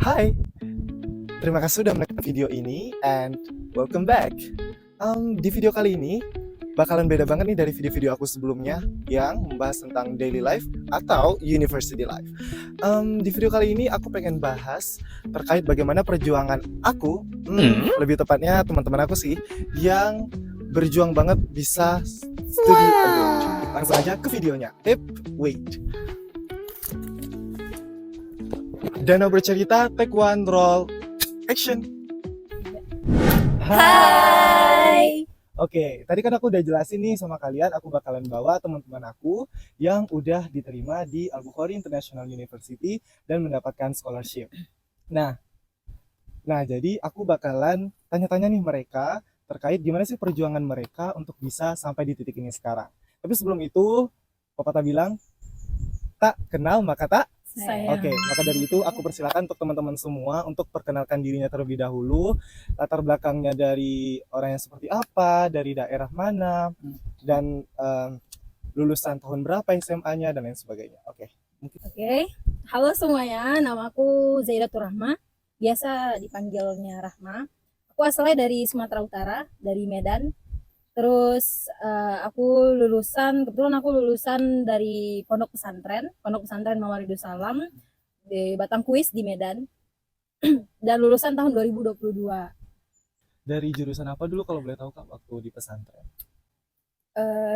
Hai, terima kasih sudah menonton video ini and welcome back. Di video kali ini bakalan beda banget nih dari video-video aku sebelumnya yang membahas tentang daily life atau university life. Di video kali ini aku pengen bahas terkait bagaimana perjuangan aku, lebih tepatnya teman-teman aku sih, yang berjuang banget bisa studi abroad. Langsung aja ke videonya. Wait. Dana bercerita, take one, roll, action. Hai. Oke, tadi kan aku udah jelasin nih sama kalian, aku bakalan bawa teman-teman aku yang udah diterima di Al-Bukhari International University dan mendapatkan scholarship. Nah, jadi aku bakalan tanya-tanya nih mereka terkait gimana sih perjuangan mereka untuk bisa sampai di titik ini sekarang. Tapi sebelum itu, pepatah bilang, tak kenal maka tak Sayang. Oke, maka dari itu aku persilakan untuk teman-teman semua untuk perkenalkan dirinya terlebih dahulu, latar belakangnya dari orang yang seperti apa, dari daerah mana, dan lulusan tahun berapa SMA-nya dan lain sebagainya. Oke. Oke. Halo semuanya, nama aku Zaidatul Rahma. Biasa dipanggilnya Rahma. Aku asalnya dari Sumatera Utara, dari Medan. Terus kebetulan aku lulusan dari Pondok Pesantren Mawaridus Salam di Batangkuis di Medan. Dan lulusan tahun 2022. Dari jurusan apa dulu kalau boleh tahu Kak waktu di pesantren?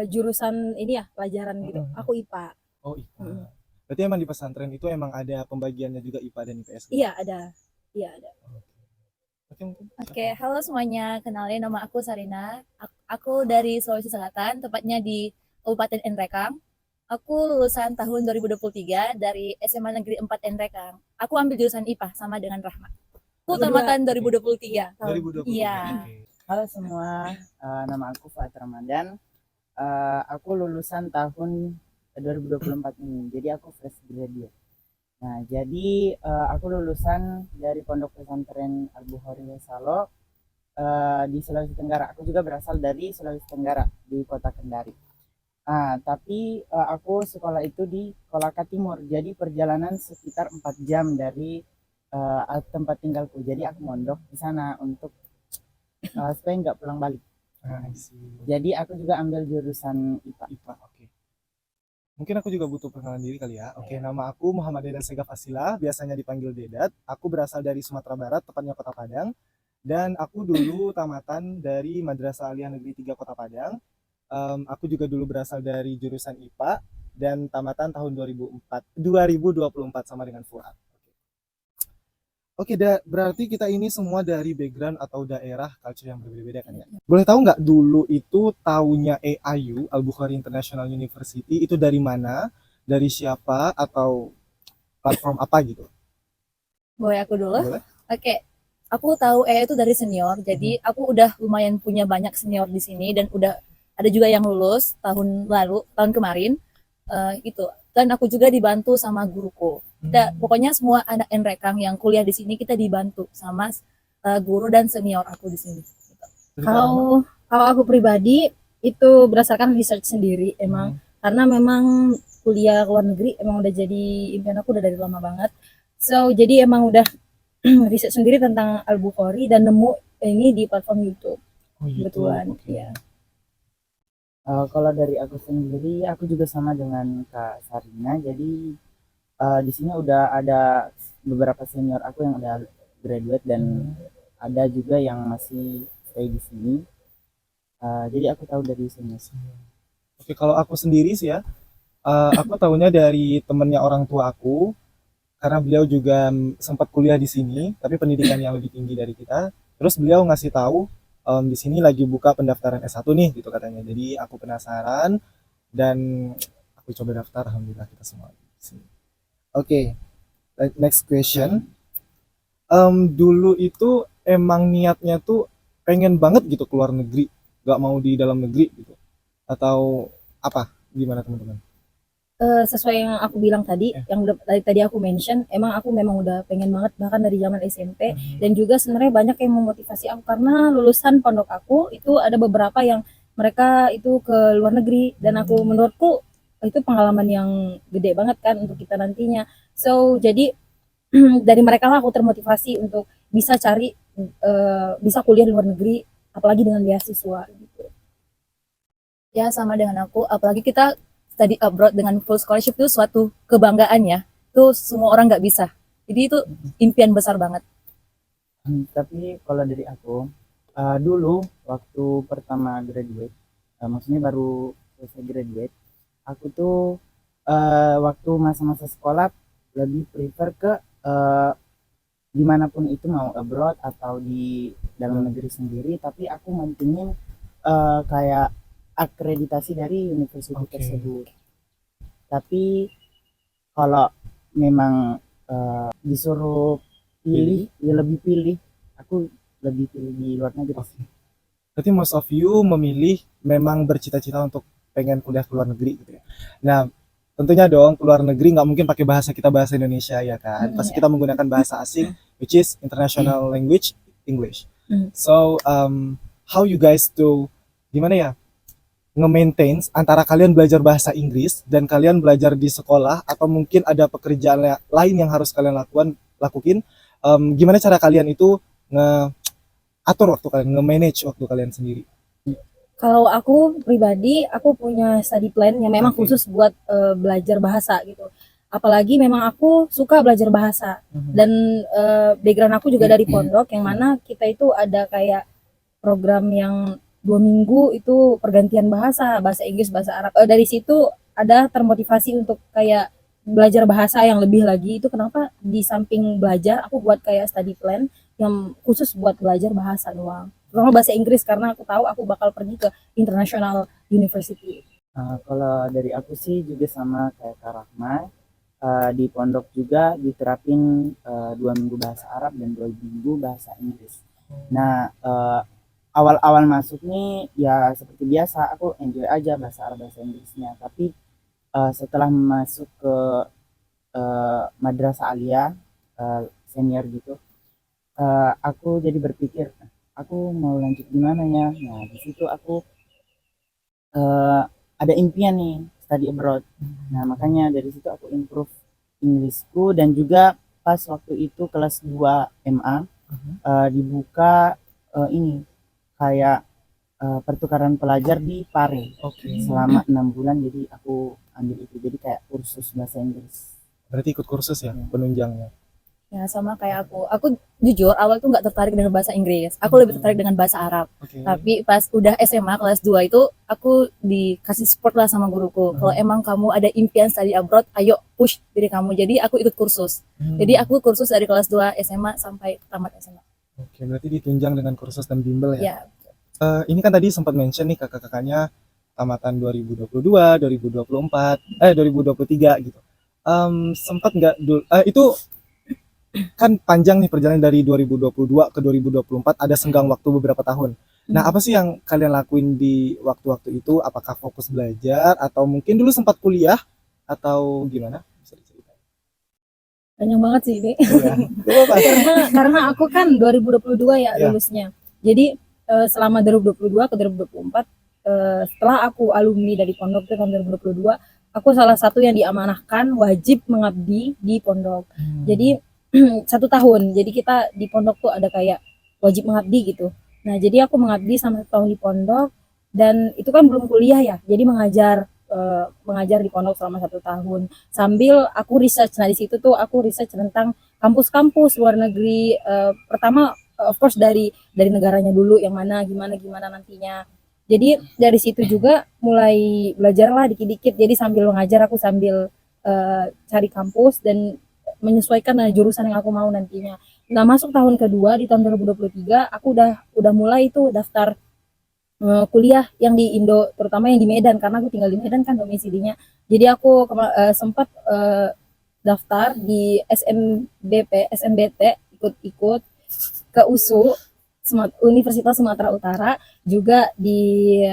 Jurusan ini ya, pelajaran gitu. Aku IPA. Oh, IPA. Berarti emang di pesantren itu emang ada pembagiannya juga IPA dan IPS? Iya, ada. Iya, ada. Oke, halo semuanya. Kenalin, nama aku Sarina. Aku dari Sulawesi Selatan, tepatnya di Kabupaten Nrekang. Aku lulusan tahun 2023 dari SMA Negeri 4 Nrekang. Aku ambil jurusan IPA sama dengan Rahma. Aku tamatan 2023. 2023. Iya. Halo semua, nama aku Fuad Ramadan. Aku lulusan tahun 2024 ini, jadi aku fresh graduate. Nah, jadi aku lulusan dari Pondok Pesantren Al-Bukhari Salo di Sulawesi Tenggara. Aku juga berasal dari Sulawesi Tenggara, di kota Kendari. Tapi aku sekolah itu di Kolaka Timur, jadi perjalanan sekitar 4 jam dari tempat tinggalku. Jadi aku mondok di sana untuk supaya nggak pulang balik. Jadi aku juga ambil jurusan IPA. Oke. Mungkin aku juga butuh perkenalan diri kali ya. Oke, nama aku Muhammad Dedan Segaf Asila, biasanya dipanggil Dedat. Aku berasal dari Sumatera Barat, tepatnya Kota Padang. Dan aku dulu tamatan dari Madrasah Aliyah Negeri 3 Kota Padang. Aku juga dulu berasal dari jurusan IPA dan tamatan tahun 2024 sama dengan Fuad. Oke, berarti kita ini semua dari background atau daerah culture yang berbeda-beda kan ya? Boleh tahu nggak dulu itu taunya AIU, Al-Bukhari International University, itu dari mana? Dari siapa? Atau platform apa gitu? Boleh aku dulu? Boleh? Oke. Aku tahu itu dari senior, jadi aku udah lumayan punya banyak senior di sini dan udah ada juga yang lulus tahun kemarin itu. Dan aku juga dibantu sama guruku. Pokoknya semua anak Nrekang yang kuliah di sini kita dibantu sama guru dan senior aku di sini. Gitu. Kalau aku pribadi itu berdasarkan research sendiri emang, karena memang kuliah ke luar negeri emang udah jadi impian aku udah dari lama banget. So jadi emang udah riset sendiri tentang Al-Bukhari dan nemu ini di platform YouTube. Kebetulan, ya. Kalau dari aku sendiri, aku juga sama dengan Kak Sarina. Jadi di sini udah ada beberapa senior aku yang udah graduate dan ada juga yang masih stay di sini. Jadi aku tahu dari sini. Oke, kalau aku sendiri sih ya, aku tahunya dari temennya orang tua aku, karena beliau juga sempat kuliah di sini, tapi pendidikan yang lebih tinggi dari kita. Terus beliau ngasih tahu di sini lagi buka pendaftaran S1 nih, gitu katanya. Jadi aku penasaran dan aku coba daftar. Alhamdulillah kita semua di sini. Oke, next question. Dulu itu emang niatnya tuh pengen banget gitu keluar negeri, gak mau di dalam negeri gitu, atau apa? Gimana teman-teman? Sesuai yang aku bilang tadi, yang dari tadi aku mention, emang aku memang udah pengen banget bahkan dari zaman SMP. Dan juga sebenarnya banyak yang memotivasi aku karena lulusan pondok aku itu ada beberapa yang mereka itu ke luar negeri dan aku menurutku itu pengalaman yang gede banget kan untuk kita nantinya. So jadi dari mereka lah aku termotivasi untuk bisa cari bisa kuliah di luar negeri, apalagi dengan beasiswa gitu. Ya sama dengan aku, apalagi kita study abroad dengan full scholarship itu suatu kebanggaan ya. Itu semua orang nggak bisa. Jadi itu impian besar banget. Tapi kalau dari aku, dulu waktu pertama graduate, maksudnya baru selesai graduate, aku tuh waktu masa-masa sekolah lebih prefer ke dimanapun itu, mau abroad atau di dalam negeri sendiri, tapi aku mentingin kayak akreditasi dari universitas Oke. tersebut. Tapi kalau memang disuruh pilih, ya lebih pilih, aku lebih pilih di luar negeri. Oke. Berarti most of you memilih memang bercita-cita untuk pengen kuliah ke luar negeri gitu ya. Nah, tentunya dong ke luar negeri nggak mungkin pakai bahasa kita, bahasa Indonesia ya kan. Pasti kita menggunakan bahasa asing, which is international language, English. So, how you guys do, gimana ya, nge-maintain antara kalian belajar bahasa Inggris dan kalian belajar di sekolah, atau mungkin ada pekerjaan lain yang harus kalian lakuin. Gimana cara kalian itu atur waktu kalian, nge-manage waktu kalian sendiri? Kalau aku pribadi, aku punya study plan yang memang Oke. khusus buat belajar bahasa gitu. Apalagi memang aku suka belajar bahasa, dan background aku juga dari pondok yang mana kita itu ada kayak program yang 2 minggu itu pergantian bahasa, bahasa Inggris, bahasa Arab. Dari situ ada termotivasi untuk kayak belajar bahasa yang lebih lagi. Itu kenapa di samping belajar aku buat kayak study plan yang khusus buat belajar bahasa doang. Terutama bahasa Inggris karena aku tahu aku bakal pergi ke international university. Kalau dari aku sih juga sama kayak Kak Rahma. Di pondok juga diterapin 2 minggu bahasa Arab dan 2 minggu bahasa Inggris. Nah, awal-awal masuk nih ya seperti biasa, aku enjoy aja bahasa Arab bahasa Inggrisnya. Tapi setelah masuk ke madrasah aliyah senior gitu, aku jadi berpikir, aku mau lanjut gimana ya. Nah, di situ aku ada impian nih study abroad. Nah, makanya dari situ aku improve Inggrisku, dan juga pas waktu itu kelas 2 MA dibuka ini kayak pertukaran pelajar di Pare Oke. selama 6 bulan. Jadi aku ambil itu, jadi kayak kursus bahasa Inggris. Berarti ikut kursus ya, penunjangnya. Ya sama kayak aku. Aku jujur awal tuh nggak tertarik dengan bahasa Inggris. Aku lebih tertarik dengan bahasa Arab. Oke. Tapi pas udah SMA kelas 2 itu aku dikasih support lah sama guruku. Kalau emang kamu ada impian study abroad, ayo push diri kamu. Jadi aku ikut kursus. Jadi aku kursus dari kelas 2 SMA sampai tamat SMA. Oke, berarti ditunjang dengan kursus dan bimbel ya. Ya, Ini kan tadi sempat mention nih kakak-kakaknya tamatan 2022, 2024, 2023 gitu. Sempat nggak itu kan panjang nih perjalanan dari 2022 ke 2024, ada senggang waktu beberapa tahun. Nah, apa sih yang kalian lakuin di waktu-waktu itu? Apakah fokus belajar atau mungkin dulu sempat kuliah atau gimana? Bisa diceritain. Panjang banget sih ini. Iya. Gak apa-apa. karena aku kan 2022 ya Iya. lulusnya. Jadi selama 2022 ke 2024 setelah aku alumni dari pondok itu tahun 2022, aku salah satu yang diamanahkan wajib mengabdi di pondok. Jadi 1 tahun. Jadi kita di pondok tuh ada kayak wajib mengabdi gitu. Nah, jadi aku mengabdi selama 1 tahun di pondok, dan itu kan belum kuliah ya. Jadi mengajar di pondok selama 1 tahun sambil aku research. Nah, di situ tuh aku research tentang kampus-kampus luar negeri. Pertama of course dari negaranya dulu, yang mana gimana nantinya. Jadi dari situ juga mulai belajar lah dikit-dikit. Jadi sambil mengajar aku sambil cari kampus dan menyesuaikan dengan jurusan yang aku mau nantinya. Nah, masuk tahun kedua di tahun 2023 aku udah mulai itu daftar kuliah yang di Indo, terutama yang di Medan karena aku tinggal di Medan kan domisilinya. Jadi aku sempat daftar di SNBT, ikut ke USU Universitas Sumatera Utara, juga di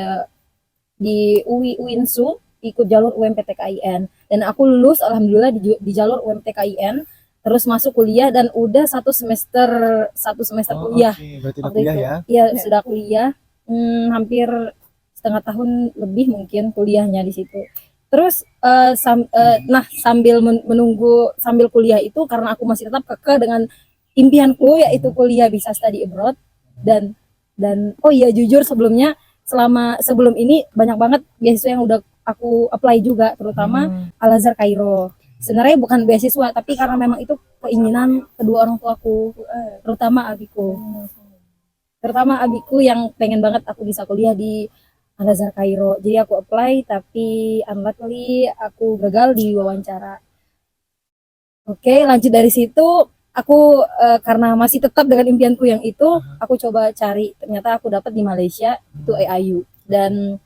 UINSU ikut jalur UMPTKIN, dan aku lulus alhamdulillah di jalur UMPTKIN, terus masuk kuliah dan udah satu semester kuliah. Oke, berarti udah Waktu kuliah itu. ya. Iya, sudah kuliah. Hampir setengah tahun lebih mungkin kuliahnya di situ. Terus nah sambil sambil kuliah itu karena aku masih tetap kekeh dengan impianku yaitu kuliah bisa study abroad dan oh iya jujur sebelumnya sebelum ini banyak banget beasiswa yang udah aku apply juga terutama Al Azhar Kairo. Sebenarnya bukan beasiswa tapi karena memang itu keinginan kedua orang tuaku terutama abiku. Terutama abiku yang pengen banget aku bisa kuliah di Al Azhar Kairo. Jadi aku apply tapi unluckily aku gagal di wawancara. Oke, lanjut dari situ aku karena masih tetap dengan impianku yang itu, aku coba cari. Ternyata aku dapat di Malaysia itu AIU dan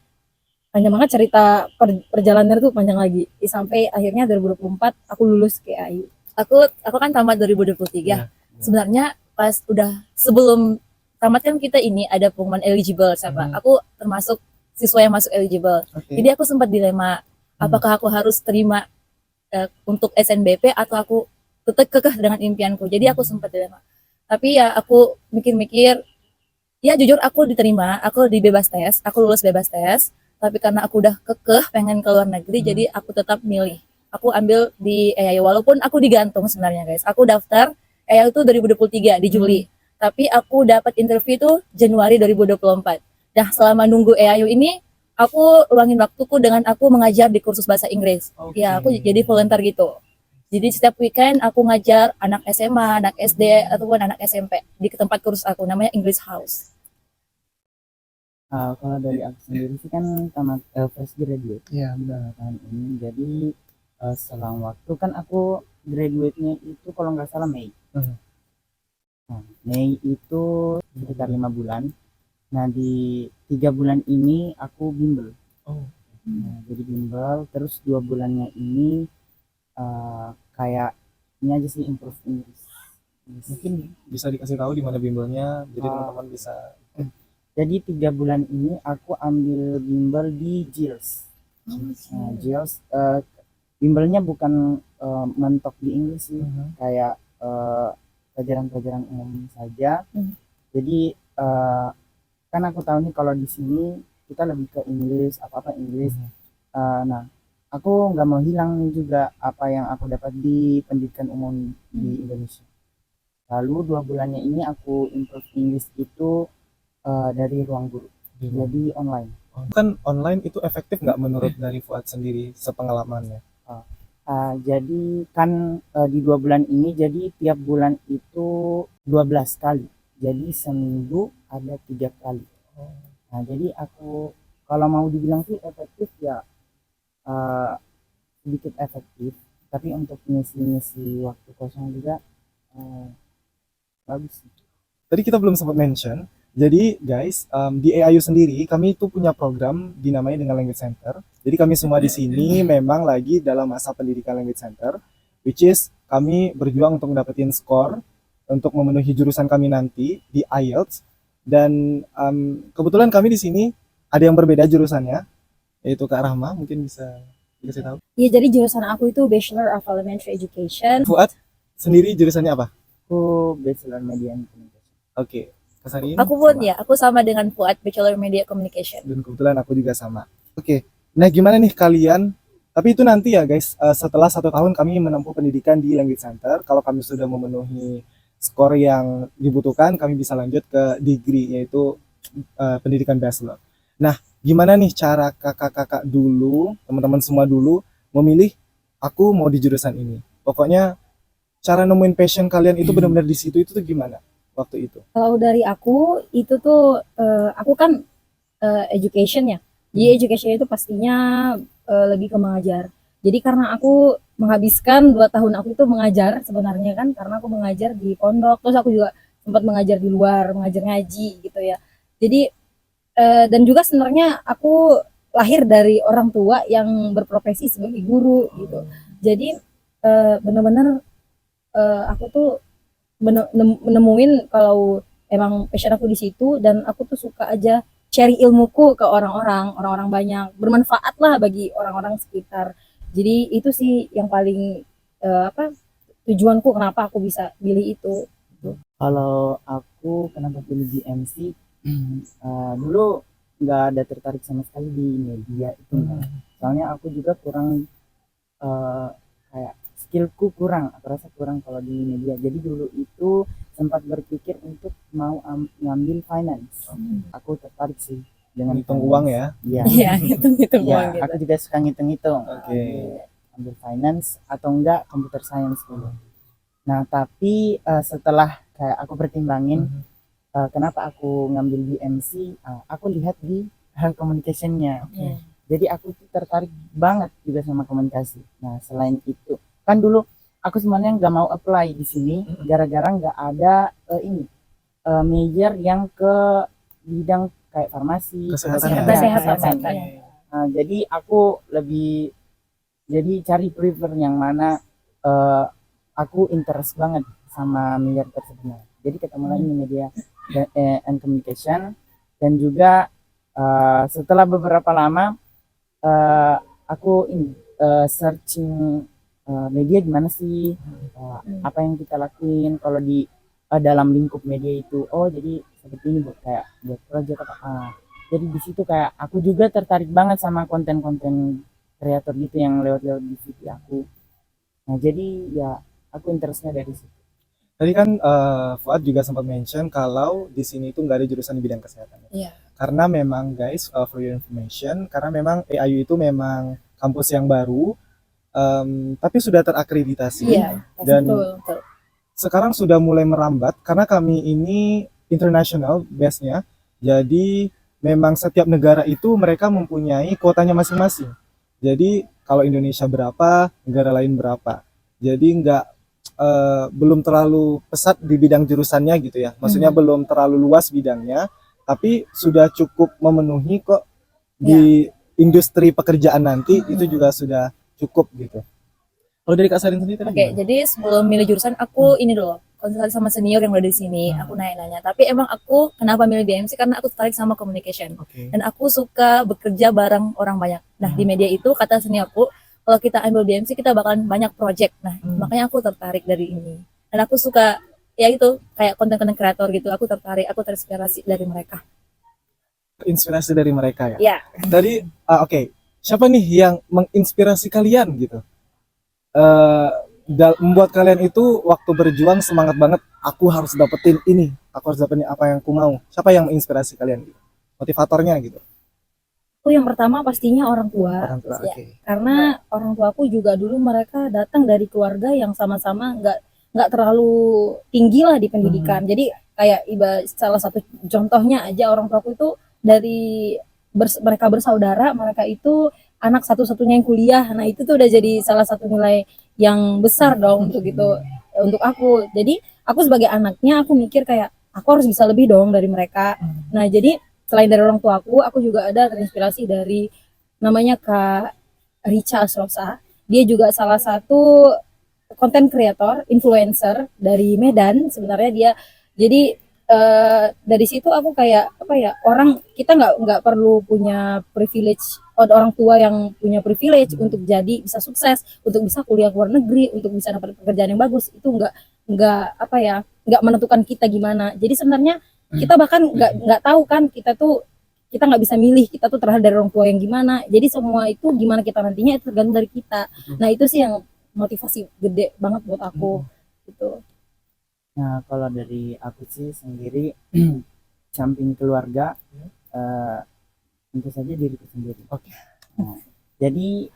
panjang banget cerita perjalanan itu panjang lagi. Sampai akhirnya 2024 aku lulus ke AIU. Aku kan tamat 2023. Iya. Sebenarnya pas udah sebelum tamat kan kita ini ada pengumuman eligible siapa. Aku termasuk siswa yang masuk eligible. Oke. Jadi aku sempat dilema apakah aku harus terima untuk SNBP atau aku tetap kekeh dengan impianku. Jadi aku sempat dilema. Tapi ya aku mikir-mikir, ya jujur aku diterima, aku dibebas tes, aku lulus bebas tes. Tapi karena aku udah kekeh pengen ke luar negeri, jadi aku tetap milih. Aku ambil di EAI walaupun aku digantung sebenarnya guys. Aku daftar EAI itu 2023 di Juli. Tapi aku dapat interview itu Januari 2024. Nah, selama nunggu EAI ini aku luangin waktuku dengan aku mengajar di kursus bahasa Inggris. Oke. Ya, aku jadi volunteer gitu. Jadi setiap weekend aku ngajar anak SMA, anak SD ataupun anak SMP di tempat kursus aku namanya English House. Kalau dari aku sendiri sih kan tamat fresh graduate Iya, benar. tahun ini. Jadi selang waktu kan aku graduate-nya itu kalau nggak salah Mei. Mhm. Nah, Mei itu sekitar 5 bulan. Nah di 3 bulan ini aku bimbel. Oh. Nah, jadi bimbel. Terus 2 bulannya ini kayak ini aja sih improve English. Mungkin bisa dikasih tahu di mana bimbelnya, jadi teman-teman bisa. Jadi 3 bulan ini aku ambil bimbel di JILS. Nah, JILS bimbelnya bukan mentok di Inggris sih, kayak pelajaran-pelajaran umum saja. Jadi kan aku tahu nih kalau di sini kita lebih ke Inggris, apa-apa Inggris. Nah, aku nggak mau hilang juga apa yang aku dapat di pendidikan umum di Indonesia. Lalu 2 bulannya ini aku improve Inggris itu dari ruang guru, jadi online. Kan online itu efektif nggak menurut dari Fuad sendiri sepengalamannya? Jadi kan di 2 bulan ini jadi tiap bulan itu 12 kali, jadi seminggu ada 3 kali. Nah jadi aku kalau mau dibilang sih efektif ya sedikit efektif, tapi untuk ngisi waktu kosong juga bagus. Tadi kita belum sempat mention. Jadi guys, di AIU sendiri kami itu punya program dinamai dengan Language Center. Jadi kami semua di sini memang lagi dalam masa pendidikan Language Center, which is kami berjuang untuk mendapatkan skor untuk memenuhi jurusan kami nanti di IELTS. Dan kebetulan kami di sini ada yang berbeda jurusannya, yaitu Kak Rahma, mungkin bisa dikasih tahu. Iya, jadi jurusan aku itu Bachelor of Elementary Education. Fuad sendiri jurusannya apa? Aku Bachelor Media and Communication. Oke. Kasari, Aku pun sama. ya, aku sama dengan Fuad, Bachelor Media Communication. Dan kebetulan aku juga sama. Oke. Nah, gimana nih kalian? Tapi itu nanti ya guys, setelah 1 tahun kami menempuh pendidikan di Language Center, kalau kami sudah memenuhi skor yang dibutuhkan, kami bisa lanjut ke degree, yaitu pendidikan bachelor. Nah, gimana nih cara kakak-kakak dulu, teman-teman semua dulu, memilih aku mau di jurusan ini? Pokoknya, cara nemuin passion kalian itu benar-benar di situ, itu tuh gimana waktu itu? Kalau dari aku itu tuh aku kan education ya. Jadi education itu pastinya lebih ke mengajar. Jadi karena aku menghabiskan 2 tahun aku itu mengajar sebenarnya kan, karena aku mengajar di pondok, terus aku juga sempat mengajar di luar, mengajar ngaji gitu ya. Jadi dan juga sebenarnya aku lahir dari orang tua yang berprofesi sebagai guru gitu. Jadi benar-benar aku tuh menemuin kalau emang passion aku di situ, dan aku tuh suka aja sharing ilmuku ke orang-orang banyak, bermanfaat lah bagi orang-orang sekitar. Jadi itu sih yang paling tujuanku kenapa aku bisa pilih itu. Kalau aku kenapa pilih GMC, dulu nggak ada tertarik sama sekali di media itu enggak. soalnya aku juga kurang kayak skillku kurang, aku rasa kurang kalau di media. Jadi dulu itu sempat berpikir untuk mau ngambil finance. Aku tertarik sih dengan Hitung finance. uang ya. Iya. Iya, hitung-hitung Iya, uang gitu. aku juga suka ngitung-ngitung. Oke. Ambil finance atau enggak computer science dulu. Nah, tapi setelah kayak aku pertimbangin kenapa aku ngambil BMC, aku lihat di hal communication-nya. Iya. Jadi aku tuh tertarik banget juga sama komunikasi. Nah, selain itu, kan dulu aku sebenarnya nggak mau apply di sini gara-gara nggak ada major yang ke bidang kayak farmasi, Kesehatan kedokteran, ya? kesehatan. Kesehatan. Nah, jadi aku lebih cari prefer yang mana aku interest banget sama major tersebut. Jadi ketemu lagi di media and communication, dan juga setelah beberapa lama aku searching media gimana sih, apa yang kita lakuin kalau di dalam lingkup media itu. Oh, jadi seperti ini buat project apa. Jadi di situ kayak aku juga tertarik banget sama konten-konten kreator gitu yang lewat-lewat di CV aku. Nah, jadi ya aku interestnya dari situ. Tadi kan Fuad juga sempat mention kalau di sini itu nggak ada jurusan di bidang kesehatan. Iya. Karena memang guys, for your information, karena memang AIU itu memang kampus yang baru, tapi sudah terakreditasi. Iya, Dan betul. sekarang sudah mulai merambat karena kami ini international base-nya. Jadi memang setiap negara itu mereka mempunyai kuotanya masing-masing. Jadi kalau Indonesia berapa, negara lain berapa. Jadi belum terlalu pesat di bidang jurusannya gitu ya. Maksudnya belum terlalu luas bidangnya, tapi sudah cukup memenuhi kok di industri pekerjaan nanti itu juga sudah cukup gitu. Kalau dari Kak Sarin sendiri tadi Oke, gimana? jadi sebelum milih jurusan aku ini dulu konsultasi sama senior yang udah di sini, aku nanya-nanya. Tapi emang aku kenapa milih BMC karena aku tertarik sama communication. Oke. Dan aku suka bekerja bareng orang banyak. Nah, di media itu kata seniorku, kalau kita ambil BMC kita bakalan banyak project. Nah, makanya aku tertarik dari ini. Dan aku suka ya itu kayak konten-konten kreator gitu. Aku tertarik, aku terinspirasi dari mereka. Inspirasi dari mereka ya. Ya. Tadi oke. Siapa nih yang menginspirasi kalian gitu? Membuat kalian itu waktu berjuang semangat banget, aku harus dapetin ini, aku harus dapetin apa yang aku mau. Siapa yang menginspirasi kalian gitu? Motivatornya gitu. Aku yang pertama pastinya orang tua. Orang tua. Ya, Oke. karena orang tuaku juga dulu mereka datang dari keluarga yang sama-sama nggak terlalu tinggi lah di pendidikan. Jadi kayak salah satu contohnya aja orang tuaku itu dari mereka bersaudara, mereka itu anak satu-satunya yang kuliah. Nah, itu tuh udah jadi salah satu nilai yang besar dong untuk untuk aku. Jadi aku sebagai anaknya aku mikir kayak aku harus bisa lebih dong dari mereka. Nah, jadi selain dari orang tua aku juga ada terinspirasi dari namanya Kak Richa Asrosa. Dia juga salah satu konten kreator, influencer dari Medan. Sebenarnya dia jadi dari situ aku kayak apa ya, orang kita nggak perlu punya privilege, orang tua yang punya privilege untuk jadi bisa sukses, untuk bisa kuliah ke luar negeri, untuk bisa dapat pekerjaan yang bagus. Itu nggak apa ya, nggak menentukan kita gimana. Jadi sebenarnya kita bahkan nggak tahu kan, kita nggak bisa milih kita tuh terhadap dari orang tua yang gimana. Jadi semua itu gimana kita nantinya itu tergantung dari kita. Nah, itu sih yang motivasi gede banget buat aku gitu. Nah, kalau dari aku sih sendiri, samping keluarga, tentu saja diriku sendiri. Oke. Nah, jadi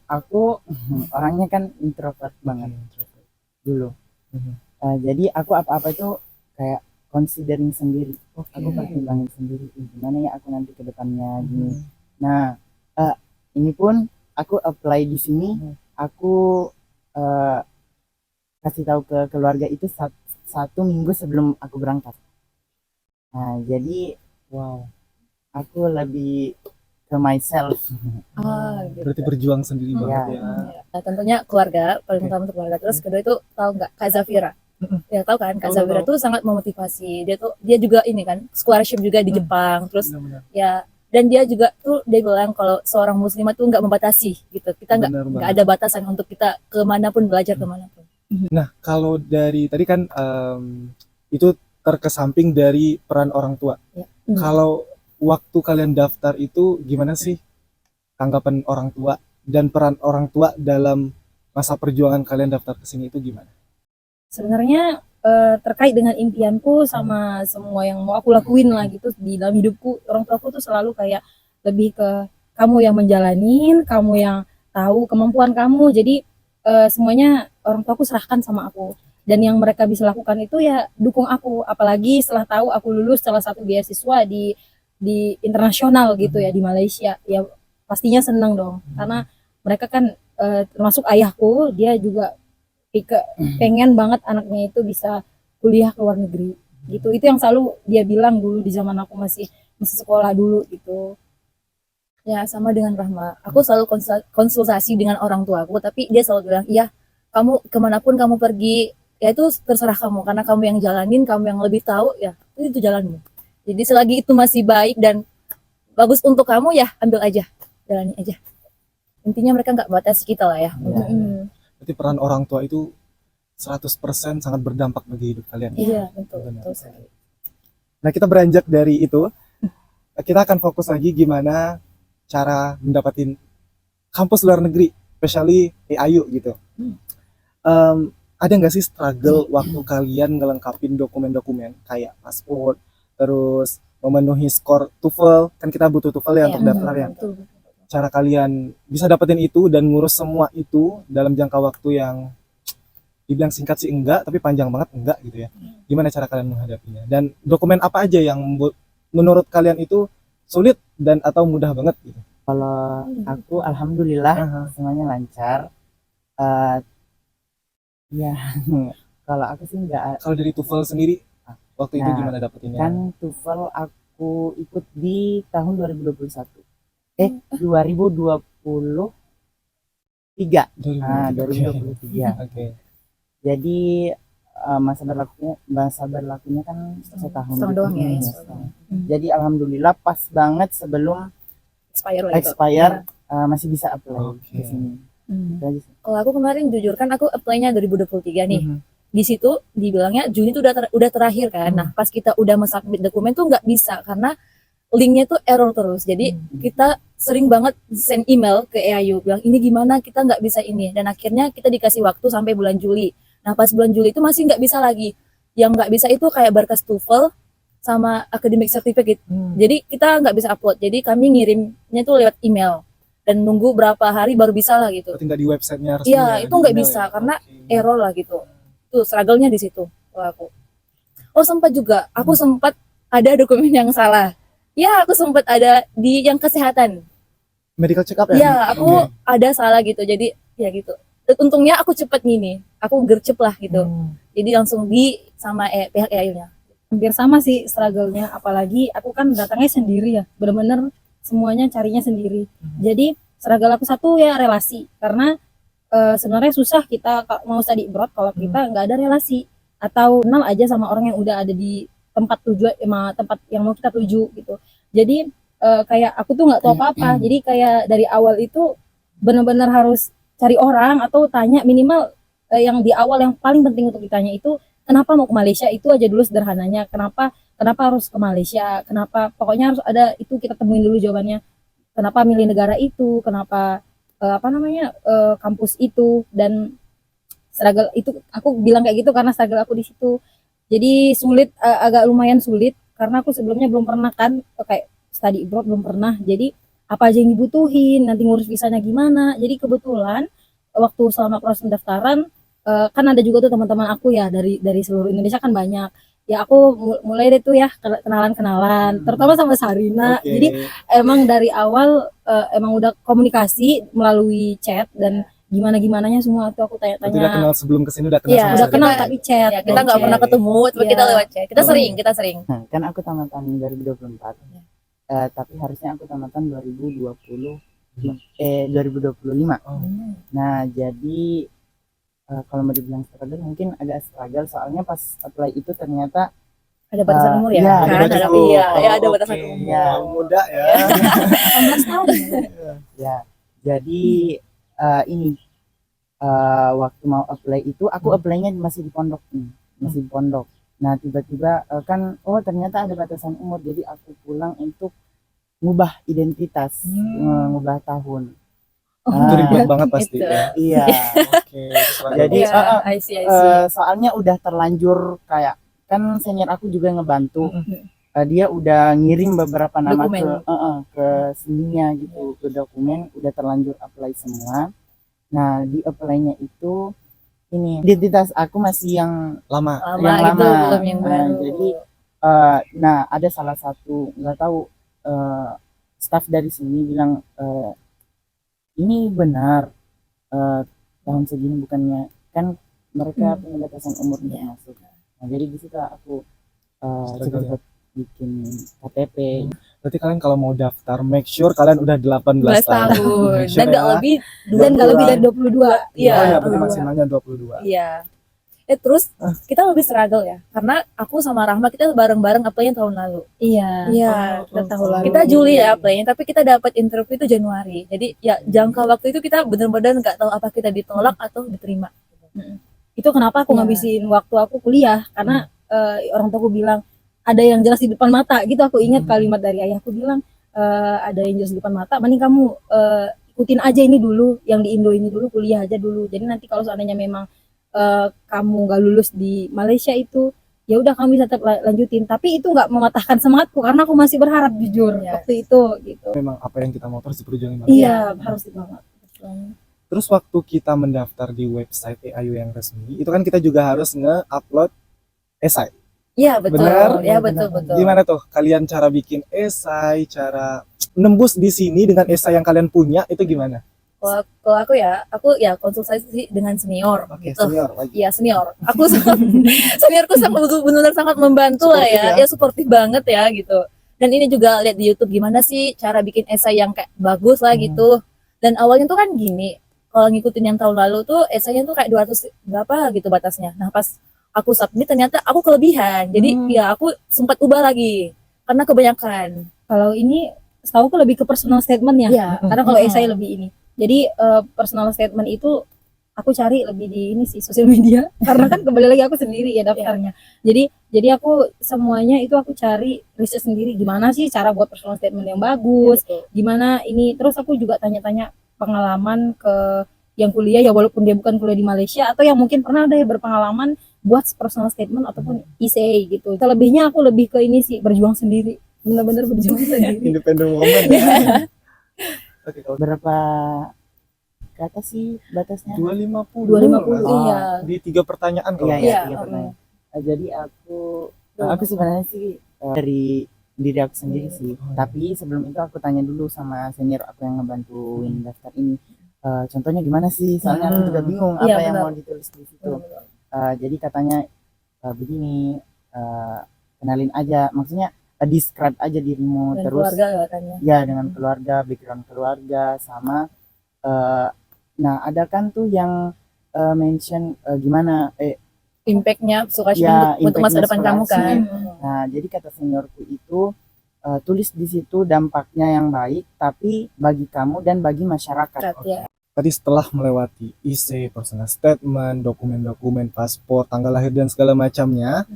aku orangnya kan introvert banget dulu. Jadi aku apa-apa itu kayak considering sendiri. Aku pertimbangin sendiri, gimana ya aku nanti ke depannya gini. Nah, ini pun aku apply di sini, aku kasih tahu ke keluarga itu satu minggu sebelum aku berangkat. Nah, jadi aku lebih ke myself. Gitu. Berarti berjuang sendiri Iya. banget ya. Nah, tentunya keluarga, paling utama untuk keluarga. Terus kedua itu tahu nggak Kak Zafira? Ya tahu kan, Kak Tahu, Zafira tuh sangat memotivasi. Dia juga ini kan scholarship juga di Jepang. Terus Benar-benar. ya, dan dia juga tuh dia bilang kalau seorang muslimah tuh nggak membatasi gitu. Kita Benar nggak banget. ada batasan untuk kita kemanapun belajar kemanapun. Nah, kalau dari tadi kan itu terkesamping dari peran orang tua. Ya. Kalau waktu kalian daftar itu gimana sih? tanggapan orang tua dan peran orang tua dalam masa perjuangan kalian daftar ke sini itu gimana? Sebenarnya terkait dengan impianku sama semua yang mau aku lakuin lah gitu di dalam hidupku, orang tuaku tuh selalu kayak lebih ke kamu yang menjalanin, kamu yang tahu kemampuan kamu. Jadi semuanya orang tuaku serahkan sama aku. Dan yang mereka bisa lakukan itu ya dukung aku. Apalagi setelah tahu aku lulus salah satu beasiswa di internasional gitu ya di Malaysia. Ya pastinya senang dong. Karena mereka kan termasuk ayahku, dia juga pengen banget anaknya itu bisa kuliah ke luar negeri gitu. Itu yang selalu dia bilang dulu di zaman aku masih sekolah dulu gitu. Ya sama dengan Rahma, aku selalu konsultasi dengan orang tuaku, tapi dia selalu bilang, iya kamu kemanapun kamu pergi, ya itu terserah kamu, karena kamu yang jalanin, kamu yang lebih tahu, ya itu jalanmu. Jadi selagi itu masih baik dan bagus untuk kamu, ya ambil aja, jalani aja. Intinya mereka nggak batasi kita lah ya. Berarti peran orang tua itu 100% sangat berdampak bagi hidup kalian. Iya, betul. Benar. Betul sekali. Nah, kita beranjak dari itu, kita akan fokus lagi gimana cara mendapatin kampus luar negeri, especially AIU gitu. Ada nggak sih struggle waktu kalian ngelengkapin dokumen-dokumen kayak paspor, terus memenuhi skor TOEFL, kan kita butuh TOEFL ya untuk daftar ya. Betul. Cara kalian bisa dapetin itu dan ngurus semua itu dalam jangka waktu yang dibilang singkat sih enggak, tapi panjang banget enggak gitu ya. Gimana cara kalian menghadapinya? Dan dokumen apa aja yang menurut kalian itu sulit dan atau mudah banget gitu? Kalau aku alhamdulillah Aha. semuanya lancar. Ya, kalau aku sih nggak, Kalau dari TOEFL sendiri waktu itu Nah, gimana dapetinnya? kan TOEFL aku ikut di tahun 2021. 2023. Nah, 2023. Oke. Jadi masa berlakunya kan setahun Setahun doang ya, Iya, setahun. setahun. Jadi alhamdulillah pas banget sebelum Expire lah itu. expire masih bisa apply Oke. di sini. Itu aja sih. Kalau aku kemarin jujur kan aku apply-nya 2023 nih. Mhm. Di situ dibilangnya Juni itu udah terakhir kan. Nah, pas kita udah submit dokumen tuh nggak bisa karena linknya tuh error terus. Jadi kita sering banget send email ke EAU bilang ini gimana kita nggak bisa ini. Dan akhirnya kita dikasih waktu sampai bulan Juli. Nah pas bulan Juli itu masih nggak bisa lagi. Yang nggak bisa itu kayak berkas TOEFL sama academic certificate. Jadi kita nggak bisa upload. Jadi kami ngirimnya tuh lewat email dan nunggu berapa hari baru bisa lah gitu. Berarti nggak di websitenya resmi Iya, ya, itu di nggak email bisa ya? karena Oke. error lah gitu. Tuh struggle-nya di situ kalau aku. Oh sempat juga, aku sempat ada dokumen yang salah. Ya aku sempat ada di yang kesehatan. Medical check up ya? Iya, aku Oke. ada salah gitu. Jadi ya gitu. Untungnya aku cepet gini, aku gercep lah gitu. Jadi langsung di sama pihak EAU-nya. Hampir sama sih struggle-nya, apalagi aku kan datangnya sendiri ya, bener-bener semuanya carinya sendiri. Jadi struggle aku satu ya relasi, karena sebenarnya susah kita mau study abroad kalau kita nggak ada relasi atau kenal aja sama orang yang udah ada di tempat tujuan, tempat yang mau kita tuju gitu. Jadi kayak aku tuh nggak tahu apa-apa, jadi kayak dari awal itu bener-bener harus cari orang atau tanya minimal yang di awal yang paling penting untuk ditanya itu kenapa mau ke Malaysia, itu aja dulu sederhananya. Kenapa harus ke Malaysia, kenapa pokoknya harus ada itu, kita temuin dulu jawabannya. Kenapa milih negara itu, kenapa kampus itu, dan struggle itu aku bilang kayak gitu karena struggle aku di situ. Jadi sulit, agak lumayan sulit karena aku sebelumnya belum pernah kan kayak study abroad, belum pernah. Jadi apa aja yang dibutuhin, nanti ngurus visanya gimana. Jadi kebetulan waktu selama proses pendaftaran kan ada juga tuh teman-teman aku ya dari seluruh Indonesia kan banyak. Ya aku mulai deh tuh ya kenalan-kenalan, terutama sama Sarina. Oke. Jadi emang dari awal emang udah komunikasi melalui chat dan gimananya semua tuh aku Berarti udah tanya-tanya. kenal sebelum kesini udah kenal Iya, sama Udah Sarina kenal ya? tapi chat. Ya, kita nggak Chat. pernah ketemu, cuma Iya. kita lewat chat. Kita sering. Nah, kan aku tamatan 2024. Tapi harusnya aku tamatan 2025. Oh. Nah, jadi kalau mau dibilang struggle mungkin agak struggle soalnya pas apply itu ternyata Ada batasan umur ya? iya, Kan ada ada, batasan umur. iya, ya, ada Oh, batasan oke. umur. Iya. Muda ya. 18 tahun. ya. Jadi ini waktu mau apply itu aku apply-nya masih di pondok nih, masih di pondok. Nah, tiba-tiba kan ternyata ada batasan umur, jadi aku pulang untuk ngubah identitas, ngubah tahun. Itu ribet banget pasti Itu. ya. Iya. Oke, terserah Jadi, kamu. Iya, I see, I see. soalnya udah terlanjur kayak kan senior aku juga ngebantu. Mm-mm. Dia udah ngirim beberapa nama Dokumen. ke seninya gitu, ke dokumen udah terlanjur apply semua. Nah, di apply-nya itu ini identitas aku masih yang Lama. Lama yang itu lama. belum yang Nah, baru. jadi nah ada salah satu nggak tahu staff dari sini bilang ini benar tahun segini bukannya kan mereka pembatasan umurnya masuk. Nah, jadi di situ aku cepet-cepet bikin KTP. Berarti kalian kalau mau daftar, make sure kalian udah 18 12 tahun. tahun Make sure dan nggak ya. lebih Dan nggak lebih dari 22. Iya, Oh ya, berarti 22. maksimalnya 22. Iya. Terus kita lebih struggle ya, karena aku sama Rahma kita bareng-bareng apply-nya tahun lalu. Iya. Iya. Kita tahu lalu. Kita Juli ya apply-nya, tapi kita dapat interview itu Januari. Jadi ya jangka waktu itu kita benar-benar nggak tahu apa kita ditolak atau diterima. Itu kenapa aku Iya. ngabisin waktu aku kuliah karena orang tuaku bilang ada yang jelas di depan mata gitu. Aku ingat kalimat dari ayahku bilang ada yang jelas di depan mata, mending kamu ikutin aja ini dulu, yang di Indo ini dulu, kuliah aja dulu. Jadi nanti kalau seandainya memang kamu nggak lulus di Malaysia itu, ya udah kamu bisa tetap lanjutin. Tapi itu nggak mematahkan semangatku karena aku masih berharap jujur Iya. waktu itu gitu. Memang apa yang kita mau terus diperjuangin. Iya, harus banget. Terus waktu kita mendaftar di website EAU yang resmi, itu kan kita juga harus nge-upload esai. Iya betul. Benar? Ya betul. Gimana tuh kalian cara bikin esai, cara nembus di sini dengan esai yang kalian punya itu gimana? Kalau aku ya konsultasi dengan senior. Oke, gitu. senior lagi. Iya senior. Aku seniorku sangat benar-benar sangat membantu lah Suportif ya. ya? Ya suportif banget ya gitu. Dan ini juga lihat di YouTube gimana sih cara bikin esai yang kayak bagus lah gitu. Dan awalnya tuh kan gini, kalau ngikutin yang tahun lalu tuh esainya tuh kayak 200 berapa gitu batasnya. Nah pas aku submit ternyata aku kelebihan. Jadi ya aku sempat ubah lagi karena kebanyakan. Kalau ini setahu aku lebih ke personal statement ya. Iya. Karena kalau esai lebih ini. Jadi personal statement itu aku cari lebih di ini sih sosial media karena kan kembali lagi aku sendiri ya daftarnya. Jadi aku semuanya itu aku cari riset sendiri gimana sih cara buat personal statement yang bagus, gimana ini. Terus aku juga tanya-tanya pengalaman ke yang kuliah ya walaupun dia bukan kuliah di Malaysia atau yang mungkin pernah ada yang berpengalaman buat personal statement ataupun essay gitu. Selebihnya aku lebih ke ini sih berjuang sendiri. Benar-benar berjuang sendiri. Independent woman ya. Oke, kalau Berapa kata sih batasnya? 250. 250, Ah, iya. Di 3 pertanyaan kalau Iya, nggak iya, Iya, tiga pertanyaan. Jadi aku sebenarnya sih dari diri aku sendiri sih. Tapi sebelum itu aku tanya dulu sama senior aku yang ngebantuin daftar ini. Contohnya gimana sih? Soalnya aku juga bingung Iya, apa yang benar. mau ditulis di situ. Jadi katanya begini, kenalin aja, maksudnya describe aja dirimu, Dan terus keluarga katanya. ya dengan keluarga, background keluarga, sama nah ada kan tuh yang mention gimana Impact-nya suka Ya, untuk masa impact-nya depan kamu sekolah kan. nah jadi kata seniorku itu tulis di situ dampaknya yang baik tapi bagi kamu dan bagi masyarakat. Ya. tadi setelah melewati IC, personal statement, dokumen-dokumen, paspor, tanggal lahir dan segala macamnya,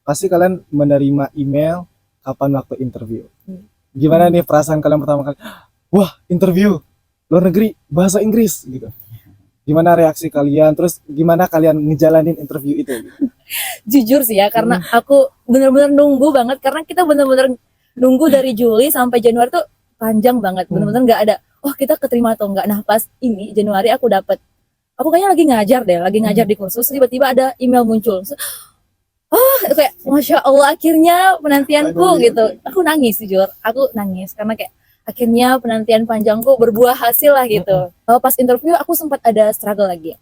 pasti kalian menerima email kapan waktu interview. Gimana nih perasaan kalian pertama kali? Wah, interview luar negeri bahasa Inggris gitu. Gimana reaksi kalian? Terus gimana kalian ngejalanin interview itu? Gitu? Jujur sih ya, karena aku benar-benar nunggu banget karena kita benar-benar nunggu dari Juli sampai Januari tuh panjang banget. Benar-benar nggak ada oh kita keterima atau enggak. Nah, pas ini Januari aku dapat. Aku kayaknya lagi ngajar deh, lagi ngajar di kursus, tiba-tiba ada email muncul. Oh, kayak Masya Allah akhirnya penantianku gitu. Aku nangis jujur, aku nangis karena kayak akhirnya penantian panjangku berbuah hasil lah gitu. Pas interview aku sempat ada struggle lagi.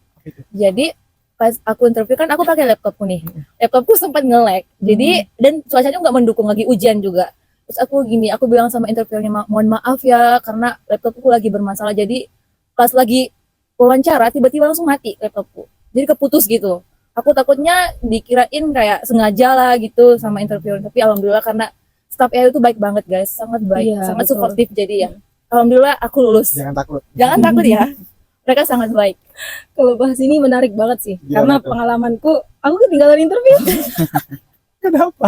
Jadi pas aku interview kan aku pakai laptopku nih. Laptopku sempat nge-lag. Jadi dan cuacanya nggak mendukung lagi hujan juga. Terus aku bilang sama interviewnya mohon maaf ya karena laptopku lagi bermasalah. Jadi pas lagi wawancara tiba-tiba langsung mati laptopku. Jadi keputus gitu. Aku takutnya dikirain kayak sengaja lah gitu sama interviewer, tapi alhamdulillah karena staff EAU itu baik banget guys, sangat baik, Iya, sangat betul. suportif. Jadi ya alhamdulillah aku lulus. Jangan takut. Jangan takut ya, mereka sangat baik. Kalau bahas ini menarik banget sih, Gimana karena tuh? pengalamanku, aku ketinggalan interview. Kenapa?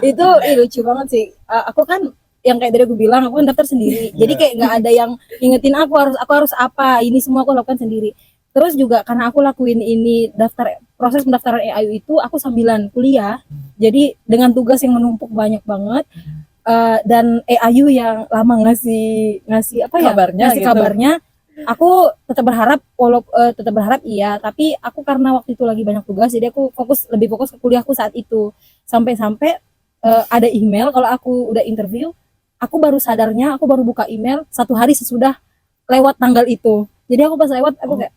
Itu lucu banget sih. Aku kan yang kayak tadi aku bilang, aku kan daftar sendiri. Jadi kayak nggak ada yang ingetin aku harus apa. Ini semua aku lakukan sendiri. Terus juga karena aku lakuin ini proses pendaftaran EAU itu aku sambilan kuliah. Jadi dengan tugas yang menumpuk banyak banget dan EAU yang lama ngasih apa ya? Kabarnya Ngasih gitu. kabarnya. Aku tetap berharap iya, tapi aku karena waktu itu lagi banyak tugas, jadi aku lebih fokus ke kuliahku saat itu. Sampai-sampai ada email kalau aku udah interview, aku baru sadarnya, aku baru buka email 1 hari sesudah lewat tanggal itu. Jadi aku pas lewat, aku kayak,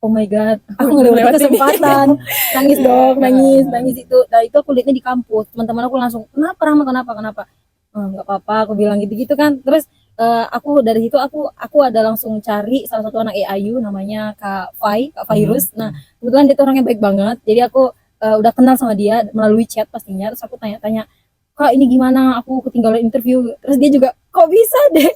oh my god, aku ngelewati kesempatan. Nangis dong, nangis itu. Nah itu aku lihatnya di kampus, teman-teman aku langsung, kenapa Rahma, kenapa? Nggak apa-apa, aku bilang gitu-gitu kan. Terus aku dari situ aku ada langsung cari salah satu anak EAU namanya Kak Virus. Nah kebetulan dia tuh orangnya baik banget, jadi aku udah kenal sama dia melalui chat pastinya. Terus aku tanya-tanya, Kak ini gimana, aku ketinggalan interview. Terus dia juga, kok bisa deh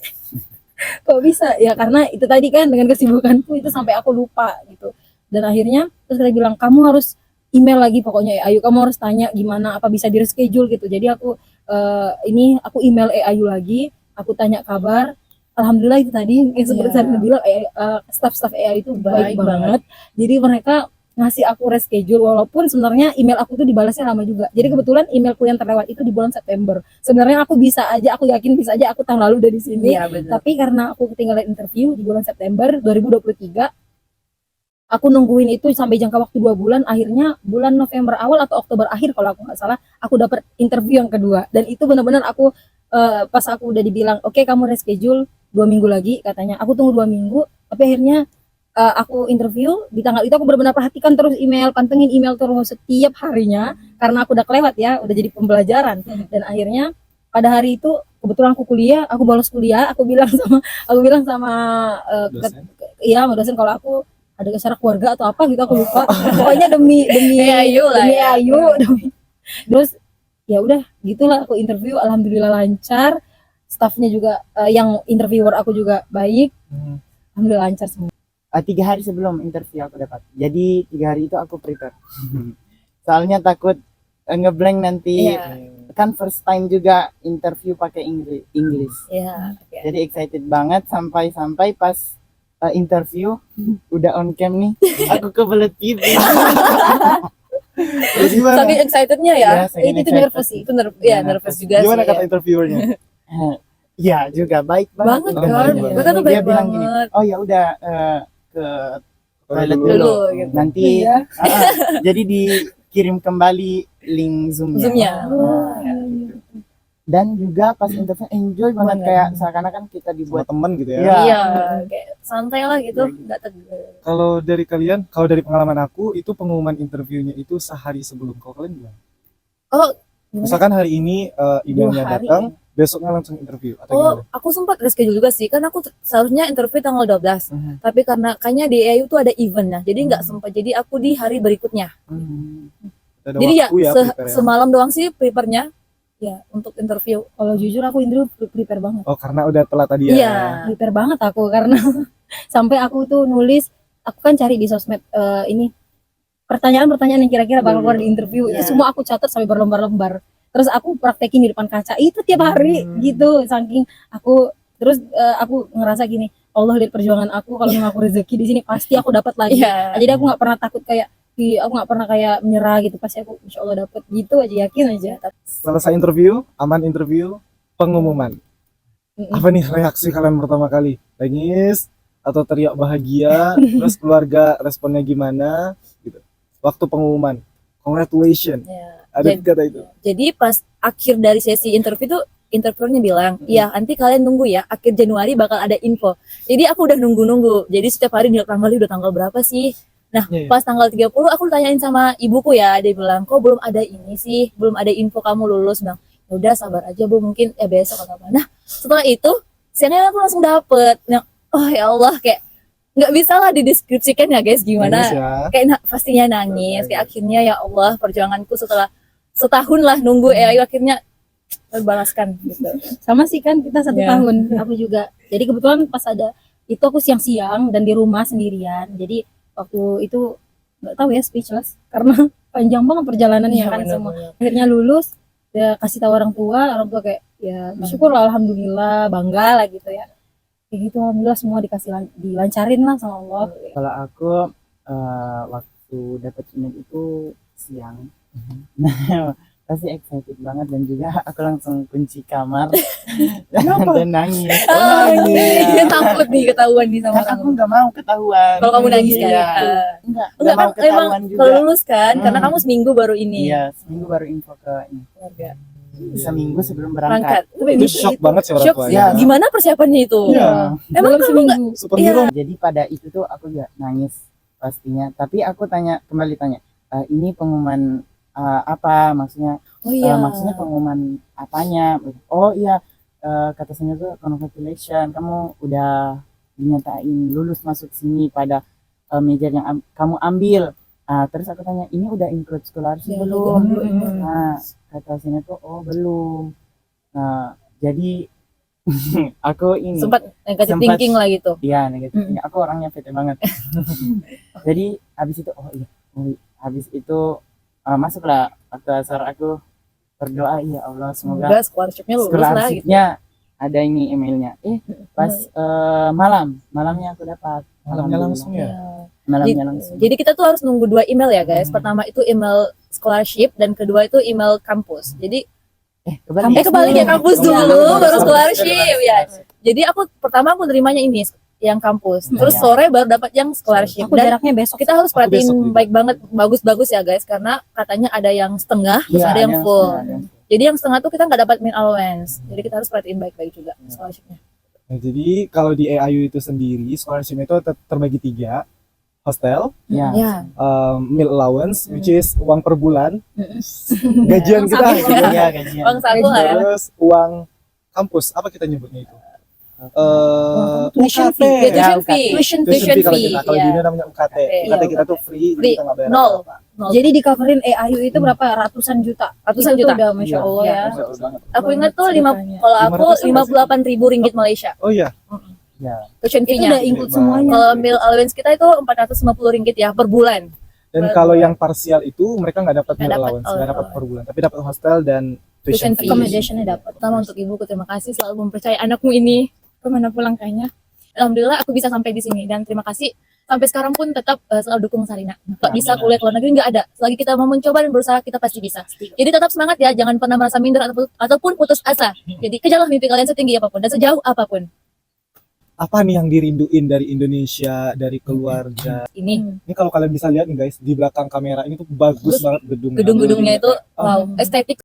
kok bisa ya, karena itu tadi kan dengan kesibukanku itu sampai aku lupa gitu. Dan akhirnya terus dia bilang, kamu harus email lagi pokoknya EAU, kamu harus tanya gimana, apa bisa di reschedule gitu. Jadi aku aku email EAU lagi, aku tanya kabar. Alhamdulillah itu tadi yang seperti saya bilang, staff EAU itu baik banget. Jadi mereka ngasih aku reschedule, walaupun sebenarnya email aku tuh dibalasnya lama juga. Jadi kebetulan emailku yang terlewat itu di bulan September. Sebenarnya aku yakin bisa aja aku tahun lalu udah di sini. Iya, benar. Tapi karena aku ketinggalan interview di bulan September 2023, aku nungguin itu sampai jangka waktu 2 bulan. Akhirnya bulan November awal atau Oktober akhir kalau aku nggak salah, aku dapat interview yang kedua. Dan itu benar-benar aku pas aku udah dibilang, oke, kamu reschedule 2 minggu lagi katanya. Aku tunggu 2 minggu, tapi akhirnya aku interview di tanggal itu. Aku benar-benar perhatikan terus email, pantengin email terus setiap harinya karena aku udah kelewat ya, udah jadi pembelajaran. Dan akhirnya pada hari itu kebetulan aku kuliah, aku bolos kuliah, aku bilang sama sama dosen kalau aku ada acara keluarga atau apa gitu, aku lupa. Pokoknya demi EAU lah ya. EAU, terus ya udah gitulah aku interview, alhamdulillah lancar. Staffnya juga yang interviewer aku juga baik, alhamdulillah lancar semua. 3 hari sebelum interview aku dapat. Jadi 3 hari itu aku prepare. Soalnya takut ngeblank nanti. Iya. Kan first time juga interview pakai English. Iya. Jadi excited banget sampai pas interview udah on cam nih. Aku kebelet TV. Terus gimana? Saking excitednya ya. Ya, saking Itu excited. nervous sih. Itu nervous juga Gimana sih. kata interviewernya? Ya juga baik Banget Oh, kan. baik Itu kan Dia baik bilang gini, banget. oh ya udah ke toilet Dulu. dulu. Gitu. Nanti jadi dikirim kembali link Zoom-nya. Zoom-nya. Dan juga pas interview enjoy banget, kayak seakan-akan kita Sama dibuat teman gitu ya. Iya. Iya, kayak santai lah gitu, nggak tegang. Kalau dari kalian, kalau dari pengalaman aku itu pengumuman interviewnya itu sehari sebelum. Kalau kalian gimana? Oh, gimana? Misalkan hari ini emailnya 2 hari datang, besoknya langsung interview atau Oh, gimana? aku sempat reschedule juga sih, kan aku seharusnya interview tanggal 12. Mhm. Tapi karena kayaknya di EAU tuh ada eventnya, jadi nggak sempat. Jadi aku di hari berikutnya. Ada Jadi ya, waktu prepare ya. semalam doang sih prepare-nya ya untuk interview. Kalau jujur aku interview prepare banget. Oh, karena udah telat tadi ya. Iya. Prepare banget aku karena sampai aku tuh nulis, aku kan cari di sosmed ini pertanyaan-pertanyaan yang kira-kira bakal keluar di interview. Iya. Itu semua aku catat sampai berlembar-lembar. Terus aku praktekin di depan kaca itu tiap hari gitu. Saking aku terus aku ngerasa gini, Allah lihat perjuangan aku, kalau memang aku rezeki di sini pasti aku dapat lagi. Iya. Nah, jadi aku nggak pernah takut kayak aku nggak pernah kayak menyerah gitu, pasti aku insya Allah dapat gitu aja, yakin aja. Selesai interview, aman interview, pengumuman. Apa nih reaksi kalian pertama kali? Nangis atau teriak bahagia? Terus keluarga responnya gimana? Gitu. Waktu pengumuman, congratulations. Ya. Ada Jadi- kata itu. Jadi pas akhir dari sesi interview tuh interviewernya bilang, iya nanti kalian tunggu ya, akhir Januari bakal ada info. Jadi aku udah nunggu-nunggu. Jadi setiap hari dilihat tanggal, udah tanggal berapa sih? Nah, Iya, iya. pas tanggal 30 aku tanyain sama ibuku ya, dia bilang, kok belum ada ini sih, belum ada info kamu lulus. Bang, ya udah sabar aja Bu, mungkin ya besok atau apa. Nah, setelah itu siangnya aku langsung dapet. Nah, oh ya Allah, kayak nggak bisa lah dideskripsikan ya guys gimana. Nangis ya. Kayak pastinya nangis. Kayak akhirnya ya Allah, perjuanganku setelah setahun lah nunggu EAU akhirnya terbalaskan gitu. Sama sih kan, kita 1 Iya. tahun, aku juga. Jadi kebetulan pas ada itu aku siang-siang dan di rumah sendirian. Jadi waktu itu nggak tahu ya, speechless karena panjang banget perjalanannya kan semua. Akhirnya lulus, ya kasih tahu orang tua kayak ya bersyukur lah, alhamdulillah, bangga lah gitu ya. Kayak gitu, alhamdulillah semua dilancarin lah sama Allah. Kalau aku waktu dapat email itu siang. Nah, pasti excited banget dan juga aku langsung kunci kamar dan nangis. Dia takut nih ketahuan di sama Karena aku kamu. nggak mau ketahuan. Kalau kamu nangis kan? Iya. Enggak Nggak mau kan emang ketahuan juga. kalau lulus kan, karena Hmm. kamu seminggu baru ini. Iya, seminggu baru info ke ini. Keluarga. Seminggu sebelum Berangkat. berangkat. Itu shock banget sih orang Shock tua. sih. Iya. Gimana persiapannya itu? Iya. Emang Dalam kamu seminggu. Superhero. Jadi pada itu tuh aku gak nangis pastinya. Tapi aku kembali tanya, ini pengumuman apa? Maksudnya Oh iya. maksudnya pengumuman apanya? Oh iya, kata senior tuh congratulations, kamu udah dinyatain lulus masuk sini pada major yang kamu ambil. Terus aku tanya, ini udah include scholarship Ya, belum? belum. Nah, kata senior tuh, oh belum. Nah, jadi aku ini Sempat negatif Sempat. thinking lah gitu. iya negatif. Mm. Aku orangnya pede banget. Jadi habis itu habis itu masuklah waktu asar aku berdoa, ya Allah semoga Semoga scholarship-nya lulus lah gitu. scholarship-nya ada ini emailnya. Pas malamnya aku dapat. Malamnya langsung ya. Iya. Malamnya langsung. Jadi kita tuh harus nunggu 2 email ya guys. Pertama itu email scholarship dan kedua itu email kampus. Jadi kebalik ya, kampus Iya, dulu kampus. baru scholarship ya. Jadi pertama aku nerimanya ini yang kampus. Terus Iya. sore baru dapat yang scholarship. Aku Dan jaraknya besok. kita harus Aku perhatiin besok juga. baik banget, bagus-bagus ya guys, karena katanya ada yang setengah, terus Iya, ada yang full. ada. Jadi yang setengah tuh kita nggak dapat meal allowance. Jadi kita harus perhatiin baik-baik juga scholarshipnya. Nah, jadi kalau di AIU itu sendiri scholarship itu terbagi 3, hostel, Ya. Ya. meal allowance, which is uang per bulan, Mm-mm. gajian Uang kita, saku. gitu. Iya, gajian. Uang saku lah ya. Terus uang kampus, apa kita nyebutnya itu? Tuition UKT. fee. Ya, tuition UKT. fee. Tuition Tuition fee kalau fee, kita, kalau iya. di Indo namanya UKT. Iya, UKT kita tuh free, jadi Free. kita nggak bayar Nol. apa-apa. Jadi di coverin AIU itu berapa? Ratusan juta. Ratusan Itu juta. udah masya Iya. Allah ya. Iya. Betul banget. Aku ingat tuh Ceritanya. kalau aku 500 58.000 ringgit Malaysia Oh iya, Ya. tuition Itu fee-nya. udah include semuanya. Kalau meal allowance kita itu 450 ringgit ya per bulan. dan Betul. kalau yang parsial itu mereka nggak dapat Nggak meal dapat, allowance, nggak oh. dapat per bulan, tapi dapat hostel dan tuition Tuition fee. fee. Accommodationnya dapat. Pertama untuk ibuku terima kasih selalu mempercayai anakmu ini kemana pulang kayaknya. Alhamdulillah aku bisa sampai di sini dan terima kasih sampai sekarang pun tetap selalu dukung Sarina. Nggak bisa kuliah ke luar negeri nggak ada. Selagi kita mau mencoba dan berusaha kita pasti bisa. Jadi tetap semangat ya, jangan pernah merasa minder ataupun putus asa. Jadi kejarlah mimpi kalian setinggi apapun dan sejauh apapun. Apa nih yang dirinduin dari Indonesia, dari keluarga? Ini Ini kalau kalian bisa lihat nih guys, di belakang kamera ini tuh bagus banget gedung. gedung-gedungnya itu Oh. wow, estetik